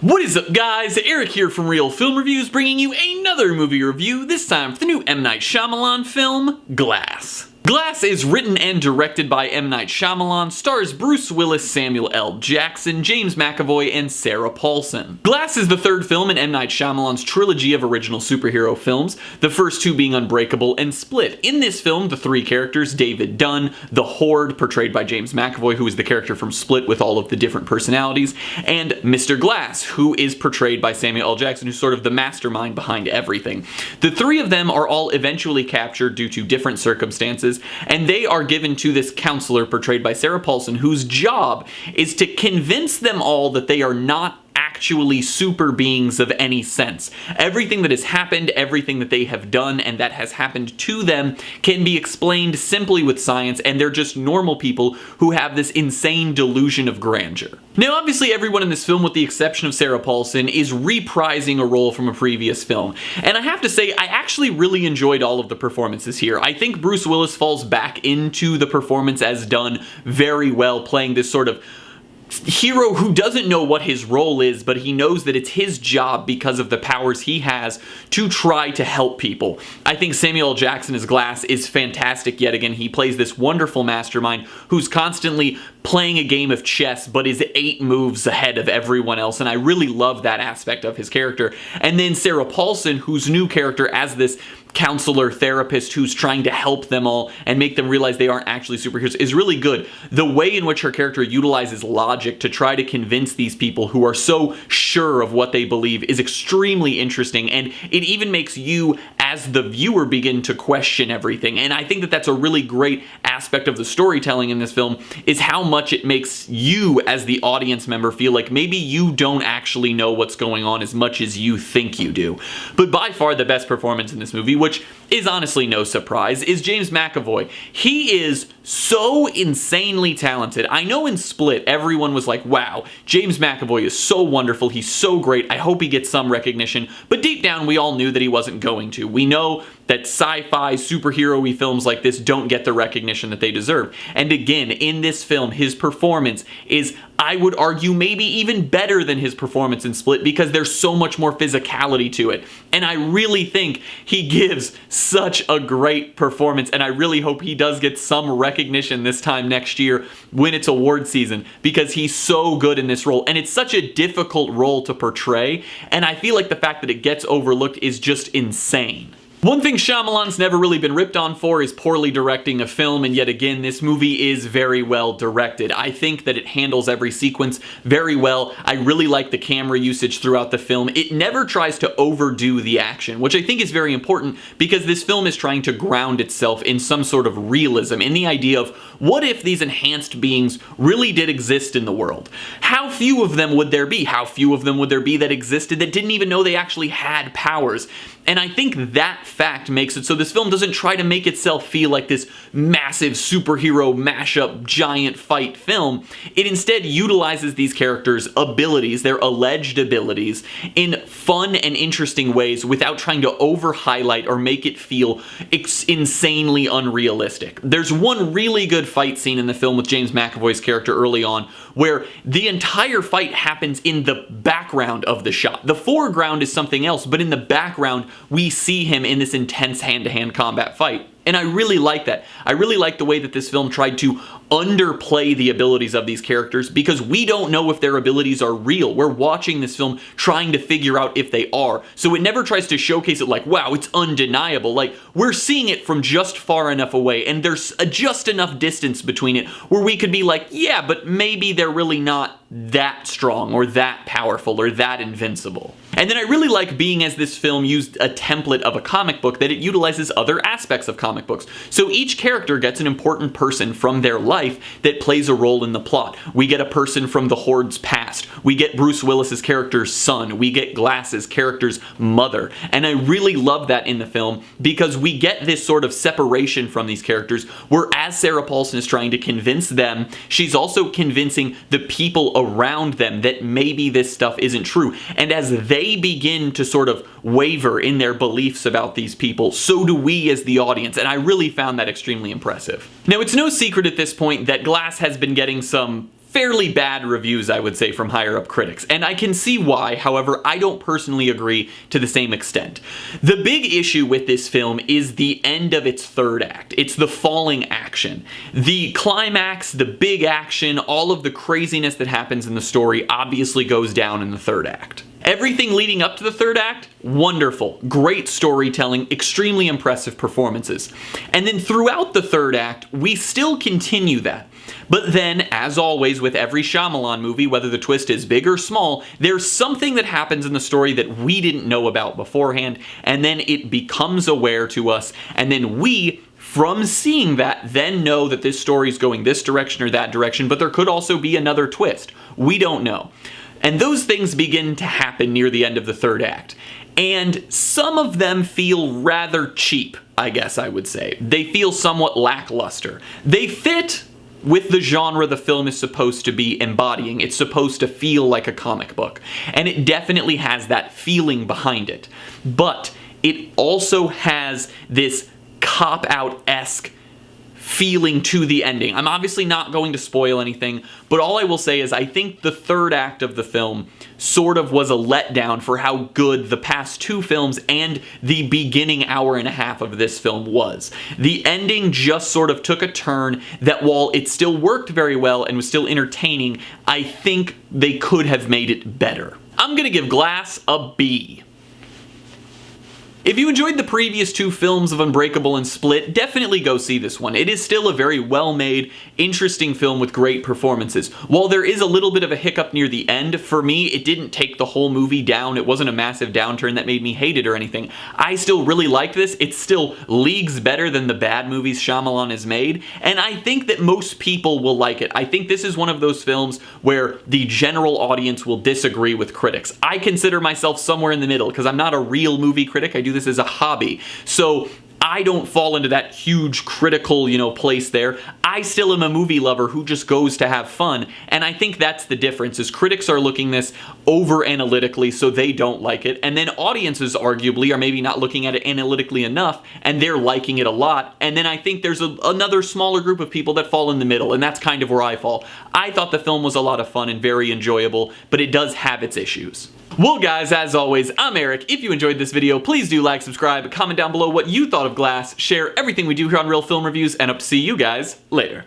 What is up, guys? Eric here from Real Film Reviews, bringing you another movie review, this time for the new M. Night Shyamalan film, Glass. Glass is written and directed by M. Night Shyamalan, stars Bruce Willis, Samuel L. Jackson, James McAvoy, and Sarah Paulson. Glass is the third film in M. Night Shyamalan's trilogy of original superhero films, the first two being Unbreakable and Split. In this film, the three characters, David Dunn, the Horde, portrayed by James McAvoy, who is the character from Split with all of the different personalities, and Mr. Glass, who is portrayed by Samuel L. Jackson, who's sort of the mastermind behind everything. The three of them are all eventually captured due to different circumstances, and they are given to this counselor portrayed by Sarah Paulson, whose job is to convince them all that they are not actually super beings of any sense. Everything that has happened, everything that they have done, and that has happened to them can be explained simply with science, and they're just normal people who have this insane delusion of grandeur. Now, obviously, everyone in this film, with the exception of Sarah Paulson, is reprising a role from a previous film. And I have to say, I actually really enjoyed all of the performances here. I think Bruce Willis falls back into the performance as done very well, playing this sort of hero who doesn't know what his role is, but he knows that it's his job because of the powers he has to try to help people. I think Samuel L. Jackson as Glass is fantastic yet again. He plays this wonderful mastermind who's constantly playing a game of chess but is 8 moves ahead of everyone else, and I really love that aspect of his character. And then Sarah Paulson, whose new character as this counselor therapist who's trying to help them all and make them realize they aren't actually superheroes, is really good. The way in which her character utilizes logic to try to convince these people who are so sure of what they believe is extremely interesting, and it even makes you as the viewer begin to question everything. And I think that that's a really great aspect of the storytelling in this film, is how much it makes you as the audience member feel like maybe you don't actually know what's going on as much as you think you do. But by far the best performance in this movie, which is honestly no surprise, is James McAvoy. He is so insanely talented. I know in Split, everyone was like, wow, James McAvoy is so wonderful, he's so great, I hope he gets some recognition, but deep down we all knew that he wasn't going to. We know that sci-fi, superhero-y films like this don't get the recognition that they deserve. And again, in this film, his performance is, I would argue, maybe even better than his performance in Split, because there's so much more physicality to it. And I really think he gives such a great performance, and I really hope he does get some recognition this time next year when it's award season, because he's so good in this role. And it's such a difficult role to portray, and I feel like the fact that it gets overlooked is just insane. One thing Shyamalan's never really been ripped on for is poorly directing a film, and yet again, this movie is very well directed. I think that it handles every sequence very well. I really like the camera usage throughout the film. It never tries to overdo the action, which I think is very important, because this film is trying to ground itself in some sort of realism, in the idea of what if these enhanced beings really did exist in the world? How few of them would there be? How few of them would there be that existed that didn't even know they actually had powers? And I think that fact makes it so this film doesn't try to make itself feel like this massive superhero mashup giant fight film. It instead utilizes these characters' abilities, their alleged abilities, in fun and interesting ways without trying to over-highlight or make it feel insanely unrealistic. There's one really good fight scene in the film with James McAvoy's character early on, where the entire fight happens in the background of the shot. The foreground is something else, but in the background, we see him in this intense hand-to-hand combat fight. And I really like that. I really like the way that this film tried to underplay the abilities of these characters, because we don't know if their abilities are real. We're watching this film trying to figure out if they are. So it never tries to showcase it like, wow, it's undeniable. Like, we're seeing it from just far enough away, and there's just enough distance between it where we could be like, yeah, but maybe they're really not that strong or that powerful or that invincible. And then I really like, being as this film used a template of a comic book, that it utilizes other aspects of comic books. So each character gets an important person from their life that plays a role in the plot. We get a person from the Horde's past. We get Bruce Willis's character's son. We get Glass's character's mother. And I really love that in the film, because we get this sort of separation from these characters, where as Sarah Paulson is trying to convince them, she's also convincing the people around them that maybe this stuff isn't true. And as they begin to sort of waver in their beliefs about these people, so do we as the audience, and I really found that extremely impressive. Now, it's no secret at this point that Glass has been getting some fairly bad reviews, I would say, from higher up critics. And I can see why, however, I don't personally agree to the same extent. The big issue with this film is the end of its third act. It's the falling action. The climax, the big action, all of the craziness that happens in the story obviously goes down in the third act. Everything leading up to the third act, wonderful. Great storytelling, extremely impressive performances. And then throughout the third act, we still continue that. But then, as always with every Shyamalan movie, whether the twist is big or small, there's something that happens in the story that we didn't know about beforehand, and then it becomes aware to us, and then we, from seeing that, then know that this story is going this direction or that direction, but there could also be another twist. We don't know. And those things begin to happen near the end of the third act. And some of them feel rather cheap, I guess I would say. They feel somewhat lackluster. They fit with the genre the film is supposed to be embodying. It's supposed to feel like a comic book. And it definitely has that feeling behind it. But it also has this cop-out-esque feeling to the ending. I'm obviously not going to spoil anything, but all I will say is I think the third act of the film sort of was a letdown for how good the past two films and the beginning hour and a half of this film was. The ending just sort of took a turn that, while it still worked very well and was still entertaining, I think they could have made it better. I'm gonna give Glass a B. If you enjoyed the previous two films of Unbreakable and Split, definitely go see this one. It is still a very well-made, interesting film with great performances. While there is a little bit of a hiccup near the end, for me, it didn't take the whole movie down. It wasn't a massive downturn that made me hate it or anything. I still really liked this. It's still leagues better than the bad movies Shyamalan has made, and I think that most people will like it. I think this is one of those films where the general audience will disagree with critics. I consider myself somewhere in the middle, because I'm not a real movie critic. I do this as a hobby. So I don't fall into that huge critical, place there. I still am a movie lover who just goes to have fun, and I think that's the difference, is critics are looking this over analytically, so they don't like it, and then audiences arguably are maybe not looking at it analytically enough, and they're liking it a lot, and then I think there's another smaller group of people that fall in the middle, and that's kind of where I fall. I thought the film was a lot of fun and very enjoyable, but it does have its issues. Well guys, as always, I'm Eric. If you enjoyed this video, please do like, subscribe, comment down below what you thought of Glass, share everything we do here on Real Film Reviews, and I'll see you guys later.